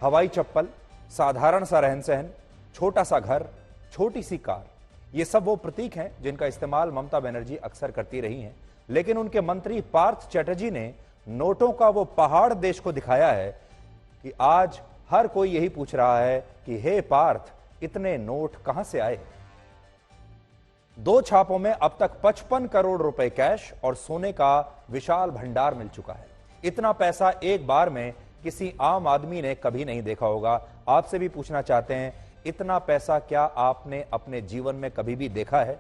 हवाई चप्पल, साधारण सा रहन सहन, छोटा सा घर, छोटी सी कार, ये सब वो प्रतीक हैं जिनका इस्तेमाल ममता बनर्जी अक्सर करती रही हैं। लेकिन उनके मंत्री पार्थ चैटर्जी ने नोटों का वो पहाड़ देश को दिखाया है कि आज हर कोई यही पूछ रहा है कि हे पार्थ, इतने नोट कहां से आए। 2 छापों में अब तक 55 करोड़ रुपए कैश और सोने का विशाल भंडार मिल चुका है। इतना पैसा एक बार में किसी आम आदमी ने कभी नहीं देखा होगा। आपसे भी पूछना चाहते हैं, इतना पैसा क्या आपने अपने जीवन में कभी भी देखा है?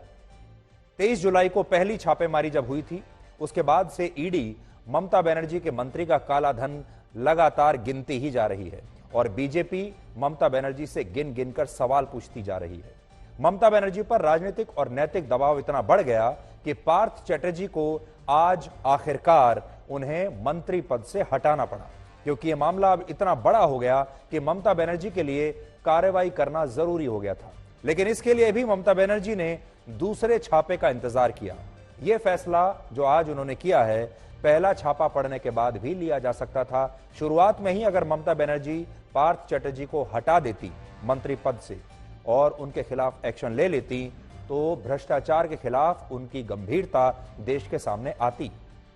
23 जुलाई को पहली छापेमारी जब हुई थी, उसके बाद से ईडी ममता बनर्जी के मंत्री का काला धन लगातार गिनती ही जा रही है और बीजेपी ममता बनर्जी से गिन गिनकर सवाल पूछती जा रही है। ममता बनर्जी पर राजनीतिक और नैतिक दबाव इतना बढ़ गया कि पार्थ चैटर्जी को आज आखिरकार उन्हें मंत्री पद से हटाना पड़ा, क्योंकि यह मामला अब इतना बड़ा हो गया कि ममता बनर्जी के लिए कार्रवाई करना जरूरी हो गया था। लेकिन इसके लिए भी ममता बनर्जी ने दूसरे छापे का इंतजार किया। यह फैसला जो आज उन्होंने किया है, पहला छापा पड़ने के बाद भी लिया जा सकता था। शुरुआत में ही अगर ममता बनर्जी पार्थ चैटर्जी को हटा देती मंत्री पद से और उनके खिलाफ एक्शन ले लेती, तो भ्रष्टाचार के खिलाफ उनकी गंभीरता देश के सामने आती।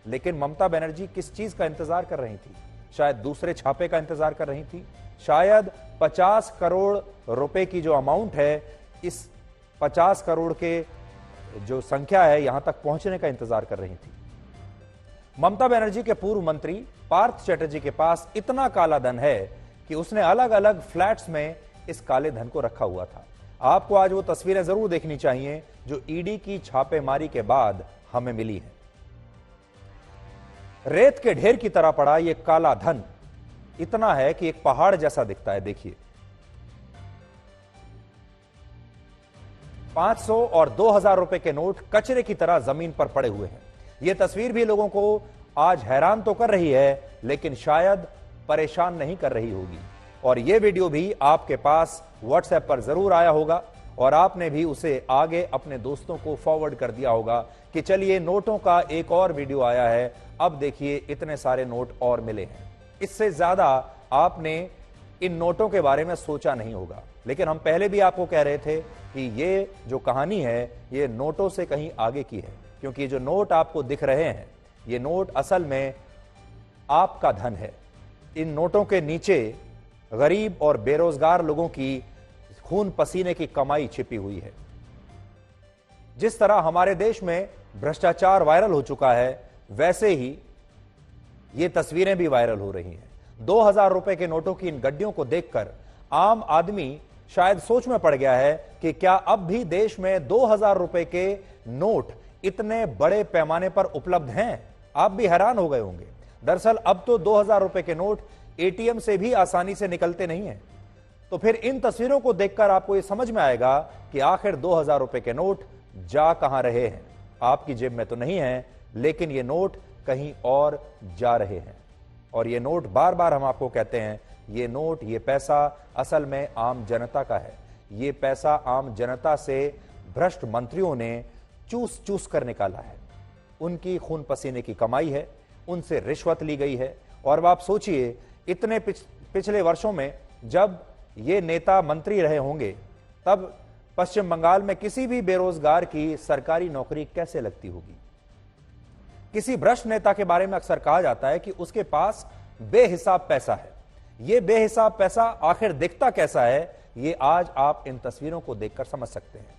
लेकिन ममता बनर्जी किस चीज का इंतजार कर रही थी? शायद दूसरे छापे का इंतजार कर रही थी, शायद 50 करोड़ रुपए की जो अमाउंट है, इस 50 करोड़ के जो संख्या है, यहां तक पहुंचने का इंतजार कर रही थी। ममता बनर्जी के पूर्व मंत्री पार्थ चैटर्जी के पास इतना काला धन है कि उसने अलग अलग फ्लैट्स में इस काले धन को रखा हुआ था। आपको आज वो तस्वीरें जरूर देखनी चाहिए जो ईडी की छापेमारी के बाद हमें मिली है। रेत के ढेर की तरह पड़ा ये काला धन इतना है कि एक पहाड़ जैसा दिखता है। देखिए, 500 और 2000 रुपए के नोट कचरे की तरह जमीन पर पड़े हुए हैं। यह तस्वीर भी लोगों को आज हैरान तो कर रही है, लेकिन शायद परेशान नहीं कर रही होगी। और यह वीडियो भी आपके पास व्हाट्सएप पर जरूर आया होगा और आपने भी उसे आगे अपने दोस्तों को फॉरवर्ड कर दिया होगा कि चलिए, नोटों का एक और वीडियो आया है, अब देखिए इतने सारे नोट और मिले हैं। इससे ज्यादा आपने इन नोटों के बारे में सोचा नहीं होगा। लेकिन हम पहले भी आपको कह रहे थे कि ये जो कहानी है, ये नोटों से कहीं आगे की है, क्योंकि जो नोट आपको दिख रहे हैं, ये नोट असल में आपका धन है। इन नोटों के नीचे गरीब और बेरोजगार लोगों की खून पसीने की कमाई छिपी हुई है। जिस तरह हमारे देश में भ्रष्टाचार वायरल हो चुका है, वैसे ही ये तस्वीरें भी वायरल हो रही हैं। 2000 रुपए के नोटों की इन गड्डियों को देखकर आम आदमी शायद सोच में पड़ गया है कि क्या अब भी देश में 2000 रुपए के नोट इतने बड़े पैमाने पर उपलब्ध हैं? आप भी हैरान हो गए होंगे। दरअसल अब तो 2000 रुपए के नोट एटीएम से भी आसानी से निकलते नहीं हैं। तो फिर इन तस्वीरों को देखकर आपको यह समझ में आएगा कि आखिर 2000 रुपए के नोट जा कहां रहे हैं। आपकी जेब में तो नहीं है, लेकिन ये नोट कहीं और जा रहे हैं। और ये नोट, बार बार हम आपको कहते हैं, ये नोट, ये पैसा असल में आम जनता का है। ये पैसा आम जनता से भ्रष्ट मंत्रियों ने चूस चूस कर निकाला है। उनकी खून पसीने की कमाई है, उनसे रिश्वत ली गई है। और अब आप सोचिए, इतने पिछले वर्षों में जब ये नेता मंत्री रहे होंगे, तब पश्चिम बंगाल में किसी भी बेरोजगार की सरकारी नौकरी कैसे लगती होगी। किसी भ्रष्ट नेता के बारे में अक्सर कहा जाता है कि उसके पास बेहिसाब पैसा है। यह बेहिसाब पैसा आखिर दिखता कैसा है, ये आज आप इन तस्वीरों को देखकर समझ सकते हैं।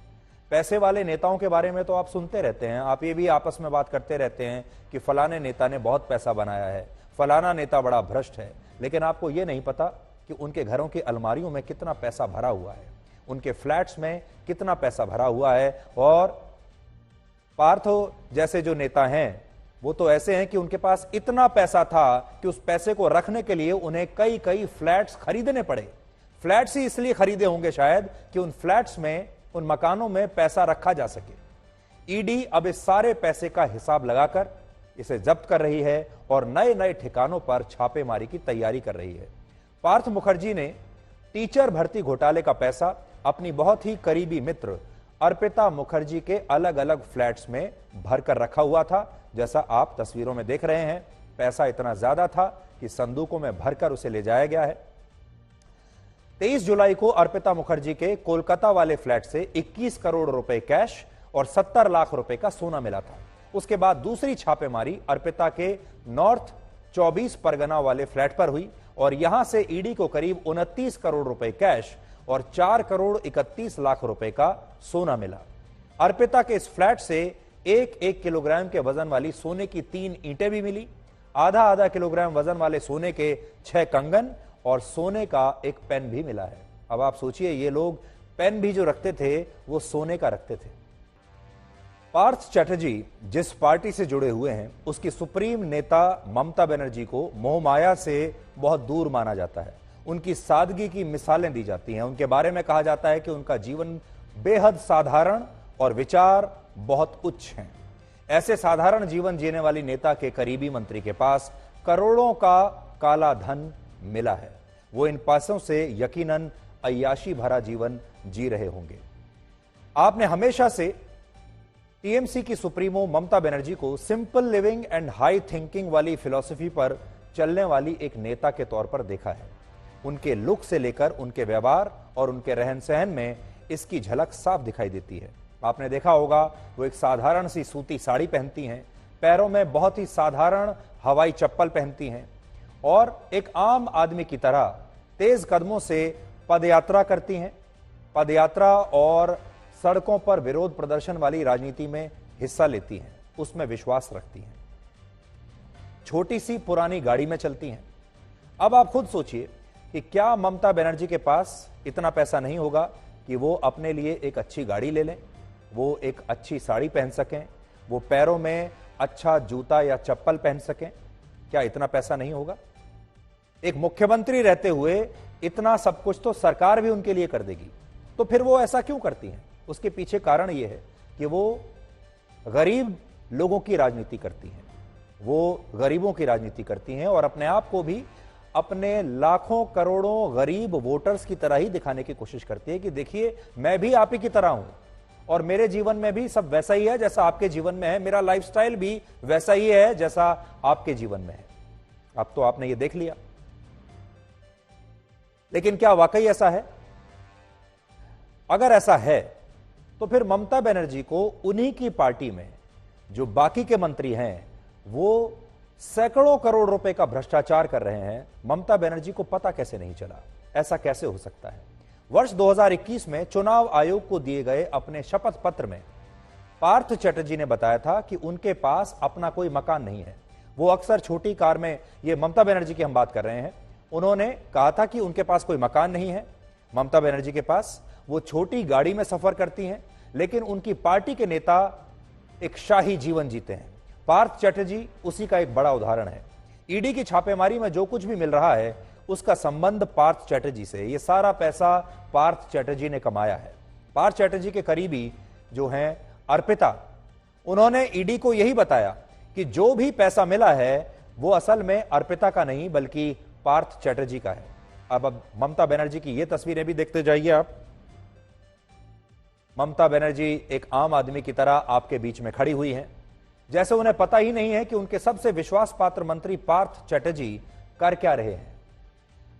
पैसे वाले नेताओं के बारे में तो आप सुनते रहते हैं, आप ये भी आपस में बात करते रहते हैं कि फलाने नेता ने बहुत पैसा बनाया है, फलाना नेता बड़ा भ्रष्ट है। लेकिन आपको यह नहीं पता कि उनके घरों की अलमारियों में कितना पैसा भरा हुआ है, उनके फ्लैट्स में कितना पैसा भरा हुआ है। और पार्थो जैसे जो नेता हैं, वो तो ऐसे हैं कि उनके पास इतना पैसा था कि उस पैसे को रखने के लिए उन्हें कई कई फ्लैट्स खरीदने पड़े। फ्लैट्स ही इसलिए खरीदे होंगे शायद कि उन फ्लैट्स में, उन मकानों में पैसा रखा जा सके। ईडी अब इस सारे पैसे का हिसाब लगाकर इसे जब्त कर रही है और नए नए ठिकानों पर छापेमारी की तैयारी कर रही है। पार्थ मुखर्जी ने टीचर भर्ती घोटाले का पैसा अपनी बहुत ही करीबी मित्र अर्पिता मुखर्जी के अलग अलग फ्लैट्स में भरकर रखा हुआ था। जैसा आप तस्वीरों में देख रहे हैं, पैसा इतना ज्यादा था कि संदूकों में भरकर उसे ले जाया गया है। 23 जुलाई को अर्पिता मुखर्जी के कोलकाता वाले फ्लैट से 21 करोड़ रुपए कैश और 70 लाख रुपए का सोना मिला था। उसके बाद दूसरी छापेमारी अर्पिता के नॉर्थ 24 परगना वाले फ्लैट पर हुई और यहां से ईडी को करीब 29 करोड़ रुपए कैश और 4 करोड़ 31 लाख रुपए का सोना मिला। अर्पिता के इस फ्लैट से 1-1 किलोग्राम के वजन वाली सोने की 3 ईंटें भी मिली, आधा किलोग्राम वजन वाले सोने के 6 कंगन और सोने का एक पेन भी मिला है। अब आप सोचिए, ये लोग पेन भी जो रखते थे वो सोने का रखते थे। पार्थ चैटर्जी जिस पार्टी से जुड़े हुए हैं उसकी सुप्रीम नेता ममता बनर्जी को मोहमाया से बहुत दूर माना जाता है। उनकी सादगी की मिसालें दी जाती हैं। उनके बारे में कहा जाता है कि उनका जीवन बेहद साधारण और विचार बहुत उच्च हैं। ऐसे साधारण जीवन जीने वाली नेता के करीबी मंत्री के पास करोड़ों का काला धन मिला है। वो इन पैसों से यकीनन अय्याशी भरा जीवन जी रहे होंगे। आपने हमेशा से टीएमसी की सुप्रीमो ममता बनर्जी को simple living and high thinking वाली फिलॉसफी पर चलने वाली एक नेता के तौर पर देखा है। उनके लुक से लेकर उनके व्यवहार और उनके रहन सहन में इसकी झलक साफ दिखाई देती है। आपने देखा होगा, वो एक साधारण सी सूती साड़ी पहनती हैं, पैरों में बहुत ही साधारण हवाई चप्पल पहनती हैं और एक आम आदमी की तरह तेज कदमों से पदयात्रा करती हैं। पदयात्रा और सड़कों पर विरोध प्रदर्शन वाली राजनीति में हिस्सा लेती हैं, उसमें विश्वास रखती हैं। छोटी सी पुरानी गाड़ी में चलती हैं। अब आप खुद सोचिए कि क्या ममता बनर्जी के पास इतना पैसा नहीं होगा कि वो अपने लिए एक अच्छी गाड़ी ले लें, वो एक अच्छी साड़ी पहन सकें, वो पैरों में अच्छा जूता या चप्पल पहन सकें? क्या इतना पैसा नहीं होगा? एक मुख्यमंत्री रहते हुए इतना सब कुछ तो सरकार भी उनके लिए कर देगी, तो फिर वो ऐसा क्यों करती हैं? उसके पीछे कारण यह है कि वो गरीब लोगों की राजनीति करती हैं। वो गरीबों की राजनीति करती हैं और अपने आप को भी अपने लाखों करोड़ों गरीब वोटर्स की तरह ही दिखाने की कोशिश करती है कि देखिए, मैं भी आप ही की तरह हूं और मेरे जीवन में भी सब वैसा ही है जैसा आपके जीवन में है, मेरा लाइफस्टाइल भी वैसा ही है जैसा आपके जीवन में है। अब तो आपने ये देख लिया। लेकिन क्या वाकई ऐसा है? अगर ऐसा है तो फिर ममता बनर्जी को उन्हीं की पार्टी में जो बाकी के मंत्री हैं वो सैकड़ों करोड़ रुपए का भ्रष्टाचार कर रहे हैं, ममता बनर्जी को पता कैसे नहीं चला? ऐसा कैसे हो सकता है? वर्ष 2021 में चुनाव आयोग को दिए गए अपने शपथ पत्र में पार्थ चैटर्जी ने बताया था कि उनके पास अपना कोई मकान नहीं है। वो अक्सर छोटी कार में, ये ममता बनर्जी की हम बात कर रहे हैं, उन्होंने कहा था कि उनके पास कोई मकान नहीं है ममता बनर्जी के पास, वो छोटी गाड़ी में सफर करती हैं, लेकिन उनकी पार्टी के नेता एक शाही जीवन जीते हैं। पार्थ चैटर्जी उसी का एक बड़ा उदाहरण है। ईडी की छापेमारी में जो कुछ भी मिल रहा है उसका संबंध पार्थ चैटर्जी से, ये सारा पैसा पार्थ चैटर्जी ने कमाया है। पार्थ चैटर्जी के करीबी जो हैं अर्पिता, उन्होंने ईडी को यही बताया कि जो भी पैसा मिला है वो असल में अर्पिता का नहीं बल्कि पार्थ चैटर्जी का है। अब ममता बनर्जी की ये तस्वीरें भी देखते जाइए आप। ममता बनर्जी एक आम आदमी की तरह आपके बीच में खड़ी हुई हैं, जैसे उन्हें पता ही नहीं है कि उनके सबसे विश्वास पात्र मंत्री पार्थ चैटर्जी कर क्या रहे हैं।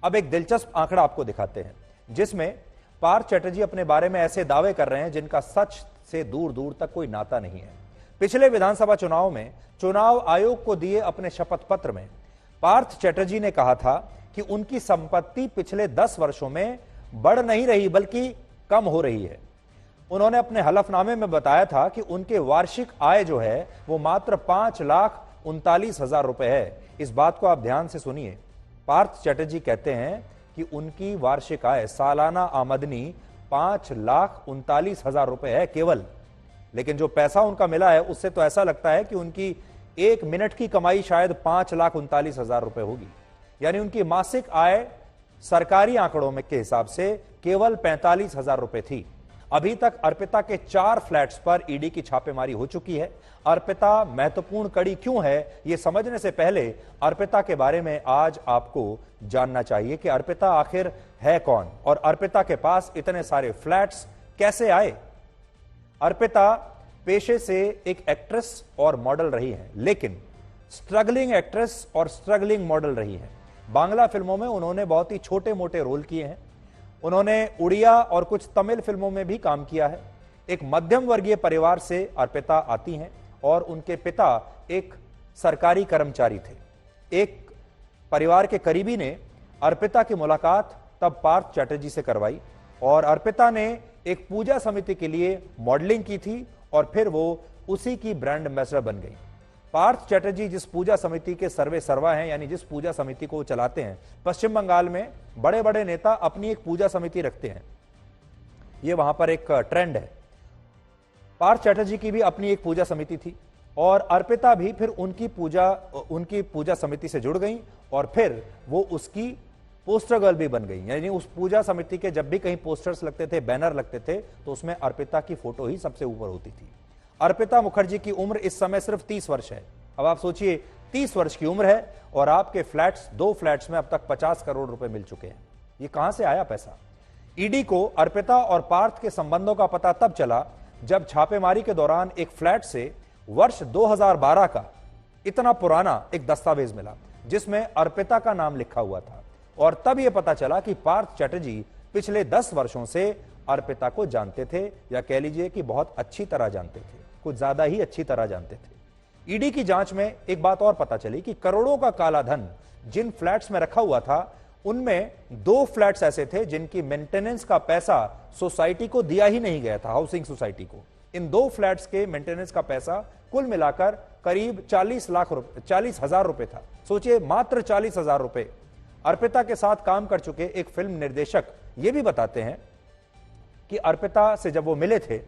अब एक दिलचस्प आंकड़ा आपको दिखाते हैं जिसमें पार्थ चैटर्जी अपने बारे में ऐसे दावे कर रहे हैं जिनका सच से दूर दूर तक कोई नाता नहीं है। पिछले विधानसभा चुनाव में चुनाव आयोग को दिए अपने शपथ पत्र में पार्थ चैटर्जी ने कहा था कि उनकी संपत्ति पिछले 10 वर्षों में बढ़ नहीं रही बल्कि कम हो रही है। उन्होंने अपने हलफनामे में बताया था कि उनके वार्षिक आय जो है वो मात्र 5,39,000 रुपए है। इस बात को आप ध्यान से सुनिए। पार्थ चैटर्जी कहते हैं कि उनकी वार्षिक आय, सालाना आमदनी 5,39,000 रुपए है केवल, लेकिन जो पैसा उनका मिला है उससे तो ऐसा लगता है कि उनकी 1 मिनट की कमाई शायद 5,39,000 रुपए होगी। यानी उनकी मासिक आय सरकारी आंकड़ों में के हिसाब से केवल 45,000 रुपए थी। अभी तक अर्पिता के 4 फ्लैट्स पर ईडी की छापेमारी हो चुकी है। अर्पिता महत्वपूर्ण कड़ी क्यों है, यह समझने से पहले अर्पिता के बारे में आज आपको जानना चाहिए कि अर्पिता आखिर है कौन और अर्पिता के पास इतने सारे फ्लैट्स कैसे आए। अर्पिता पेशे से एक एक्ट्रेस और मॉडल रही हैं, लेकिन स्ट्रगलिंग एक्ट्रेस और स्ट्रगलिंग मॉडल रही हैं। बांग्ला फिल्मों में उन्होंने बहुत ही छोटे मोटे रोल किए हैं। उन्होंने उड़िया और कुछ तमिल फिल्मों में भी काम किया है। एक मध्यम वर्गीय परिवार से अर्पिता आती हैं और उनके पिता एक सरकारी कर्मचारी थे। एक परिवार के करीबी ने अर्पिता की मुलाकात तब पार्थ चैटर्जी से करवाई और अर्पिता ने एक पूजा समिति के लिए मॉडलिंग की थी और फिर वो उसी की ब्रांड एम्बेसडर बन गई। पार्थ चैटर्जी जिस पूजा समिति के सर्वे सर्वा हैं, यानी जिस पूजा समिति को चलाते हैं, पश्चिम बंगाल में बड़े बड़े नेता अपनी एक पूजा समिति रखते हैं। यह वहां पर एक ट्रेंड है। पार्थ चैटर्जी की भी अपनी एक पूजा समिति थी और अर्पिता भी फिर उनकी पूजा समिति से जुड़ गई और फिर वो उसकी पोस्टर गर्ल भी बन गई। यानी उस पूजा समिति के जब भी कहीं पोस्टर्स लगते थे, बैनर लगते थे, तो उसमें अर्पिता की फोटो ही सबसे ऊपर होती थी। अर्पिता मुखर्जी की उम्र इस समय सिर्फ 30 वर्ष है। अब आप सोचिए, 30 वर्ष की उम्र है और आपके फ्लैट्स, 2 फ्लैट्स में अब तक 50 करोड़ रुपए मिल चुके हैं। ये कहां से आया पैसा? ईडी को अर्पिता और पार्थ के संबंधों का पता तब चला जब छापेमारी के दौरान एक फ्लैट से वर्ष 2012 का इतना पुराना एक दस्तावेज मिला जिसमें अर्पिता का नाम लिखा हुआ था और तब यह पता चला कि पार्थ चैटर्जी पिछले 10 वर्षों से अर्पिता को जानते थे, या कह लीजिए कि बहुत अच्छी तरह जानते थे, कुछ ज्यादा ही अच्छी तरह जानते थे। ईडी की जांच में एक बात और पता चली कि करोड़ों का काला धन जिन फ्लैट्स में रखा हुआ था, उनमें 2 फ्लैट्स ऐसे थे जिनकी मेंटेनेंस का पैसा सोसाइटी को दिया ही नहीं गया था, हाउसिंग सोसाइटी को। इन 2 फ्लैट्स के मेंटेनेंस का पैसा कुल मिलाकर करीब 40,000 रुपए था। सोचिए, मात्र 40,000 रुपए। अर्पिता के साथ काम कर चुके एक फिल्म निर्देशक यह भी बताते हैं कि अर्पिता से जब वो मिले थे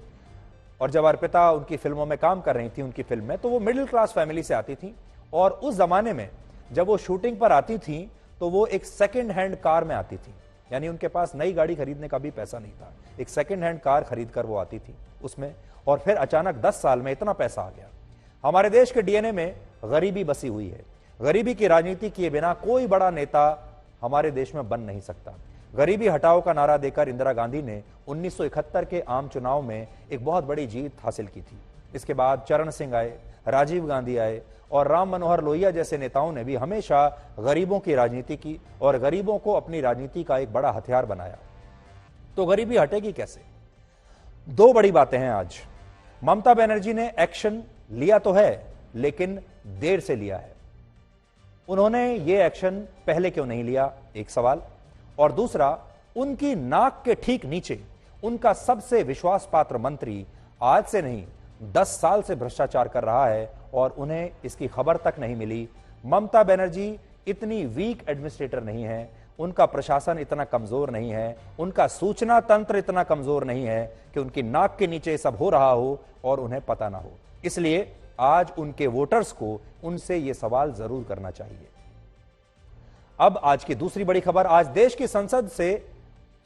और जब अर्पिता उनकी फिल्मों में काम कर रही थी, उनकी फिल्म में, तो वो मिडिल क्लास फैमिली से आती थी और उस जमाने में जब वो शूटिंग पर आती थी तो वो एक सेकेंड हैंड कार में आती थी। यानी उनके पास नई गाड़ी खरीदने का भी पैसा नहीं था, एक सेकेंड हैंड कार खरीद कर वो आती थी उसमें, और फिर अचानक 10 साल में इतना पैसा आ गया। हमारे देश के डीएनए में गरीबी बसी हुई है। गरीबी की राजनीति किए बिना कोई बड़ा नेता हमारे देश में बन नहीं सकता। गरीबी हटाओ का नारा देकर इंदिरा गांधी ने 1971 के आम चुनाव में एक बहुत बड़ी जीत हासिल की थी। इसके बाद चरण सिंह आए, राजीव गांधी आए और राम मनोहर लोहिया जैसे नेताओं ने भी हमेशा गरीबों की राजनीति की और गरीबों को अपनी राजनीति का एक बड़ा हथियार बनाया। तो गरीबी हटेगी कैसे? 2 बड़ी बातें हैं आज। ममता बनर्जी ने एक्शन लिया तो है, लेकिन देर से लिया है। उन्होंने ये एक्शन पहले क्यों नहीं लिया, एक सवाल। और दूसरा, उनकी नाक के ठीक नीचे उनका सबसे विश्वास पात्र मंत्री आज से नहीं 10 साल से भ्रष्टाचार कर रहा है और उन्हें इसकी खबर तक नहीं मिली। ममता बनर्जी इतनी वीक एडमिनिस्ट्रेटर नहीं है, उनका प्रशासन इतना कमजोर नहीं है, उनका सूचना तंत्र इतना कमजोर नहीं है कि उनकी नाक के नीचे सब हो रहा हो और उन्हें पता ना हो। इसलिए आज उनके वोटर्स को उनसे यह सवाल जरूर करना चाहिए। अब आज की दूसरी बड़ी खबर। आज देश की संसद से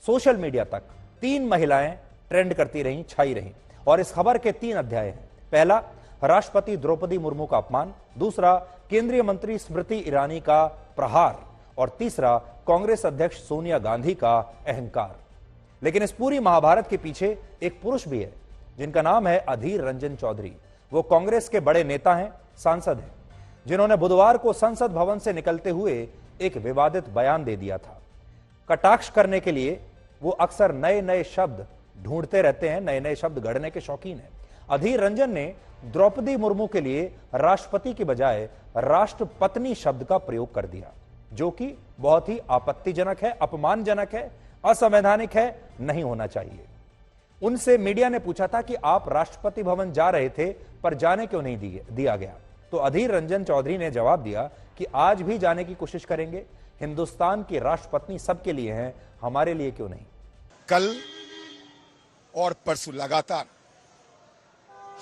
सोशल मीडिया तक 3 महिलाएं ट्रेंड करती रहीं, छाई रहीं, और इस खबर के 3 अध्याय हैं। पहला, राष्ट्रपति द्रौपदी मुर्मू का अपमान। दूसरा, केंद्रीय मंत्री स्मृति ईरानी का प्रहार। और तीसरा, कांग्रेस अध्यक्ष सोनिया गांधी का अहंकार। लेकिन इस पूरी महाभारत के पीछे एक पुरुष भी है जिनका नाम है अधीर रंजन चौधरी। वो कांग्रेस के बड़े नेता हैं, सांसद हैं, जिन्होंने बुधवार को संसद भवन से निकलते हुए एक विवादित बयान दे दिया था। कटाक्ष करने के लिए वो अक्सर नए नए शब्द ढूंढते रहते हैं, नए नए शब्द गढ़ने के शौकीन हैं। अधीर रंजन ने द्रौपदी मुर्मू के लिए राष्ट्रपति की बजाय राष्ट्रपत्नी शब्द का प्रयोग कर दिया, जो कि बहुत ही आपत्तिजनक है, अपमानजनक है, असंवैधानिक है, नहीं होना चाहिए। उनसे मीडिया ने पूछा था कि आप राष्ट्रपति भवन जा रहे थे पर जाने क्यों नहीं दिया गया, तो अधीर रंजन चौधरी ने जवाब दिया कि आज भी जाने की कोशिश करेंगे। हिंदुस्तान की राष्ट्रपत्नी सबके लिए है, हमारे लिए क्यों नहीं। कल और परसों लगातार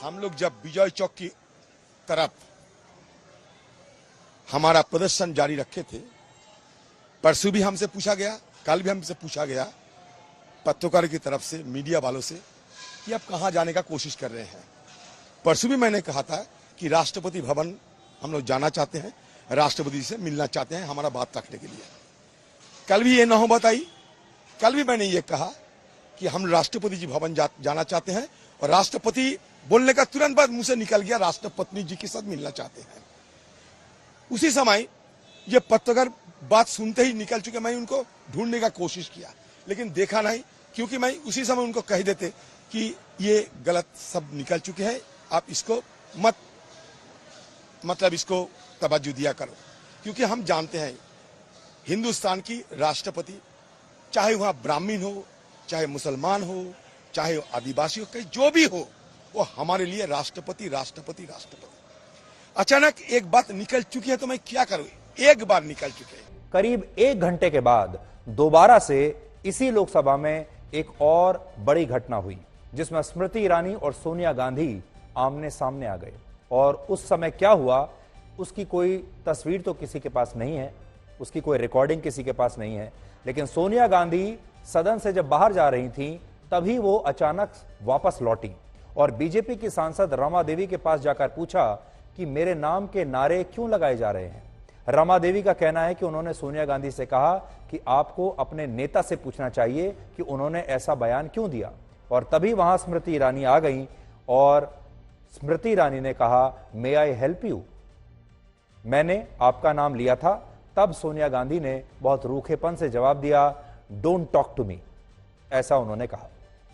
हम लोग जब विजय चौक की तरफ हमारा प्रदर्शन जारी रखे थे, परसों भी हमसे पूछा गया, कल भी हमसे पूछा गया पत्रकारों की तरफ से, मीडिया वालों से, कि आप कहां जाने का कोशिश कर रहे हैं। परसों भी मैंने कहा था कि राष्ट्रपति भवन हम लोग जाना चाहते हैं, राष्ट्रपति से मिलना चाहते हैं हमारा बात रखने के लिए। कल भी ये नौबत आई, कल भी मैंने ये कहा कि हम राष्ट्रपति जी भवन जाना चाहते हैं, और राष्ट्रपति बोलने का तुरंत बाद मुंह से निकल गया राष्ट्रपत्नी जी के साथ मिलना चाहते हैं। उसी समय ये पत्रकार बात सुनते ही निकल चुके। मैं उनको ढूंढने का कोशिश किया, लेकिन देखा नहीं, क्योंकि मैं उसी समय उनको कह देते कि ये गलत सब निकल चुके हैं, आप इसको मत मतलब इसको तवज्जो दिया करो। क्योंकि हम जानते हैं हिंदुस्तान की राष्ट्रपति, चाहे वहां ब्राह्मण हो, चाहे मुसलमान हो, चाहे आदिवासी हो, कहीं जो भी हो, वो हमारे लिए राष्ट्रपति राष्ट्रपति राष्ट्रपति। अचानक एक बात निकल चुकी है तो मैं क्या करूं? एक बार निकल चुके हैं। करीब 1 घंटे के बाद दोबारा से इसी लोकसभा में एक और बड़ी घटना हुई, जिसमें स्मृति ईरानी और सोनिया गांधी आमने सामने आ गए। और उस समय क्या हुआ उसकी कोई तस्वीर तो किसी के पास नहीं है, उसकी कोई रिकॉर्डिंग किसी के पास नहीं है, लेकिन सोनिया गांधी सदन से जब बाहर जा रही थी तभी वो अचानक वापस लौटी और बीजेपी की सांसद रमा देवी के पास जाकर पूछा कि मेरे नाम के नारे क्यों लगाए जा रहे हैं। रमा देवी का कहना है कि उन्होंने सोनिया गांधी से कहा कि आपको अपने नेता से पूछना चाहिए कि उन्होंने ऐसा बयान क्यों दिया। और तभी वहां स्मृति ईरानी आ गई और स्मृति ईरानी ने कहा, मे आई हेल्प यू, मैंने आपका नाम लिया था। तब सोनिया गांधी ने बहुत रूखेपन से जवाब दिया, डोंट टॉक टू मी, ऐसा उन्होंने कहा।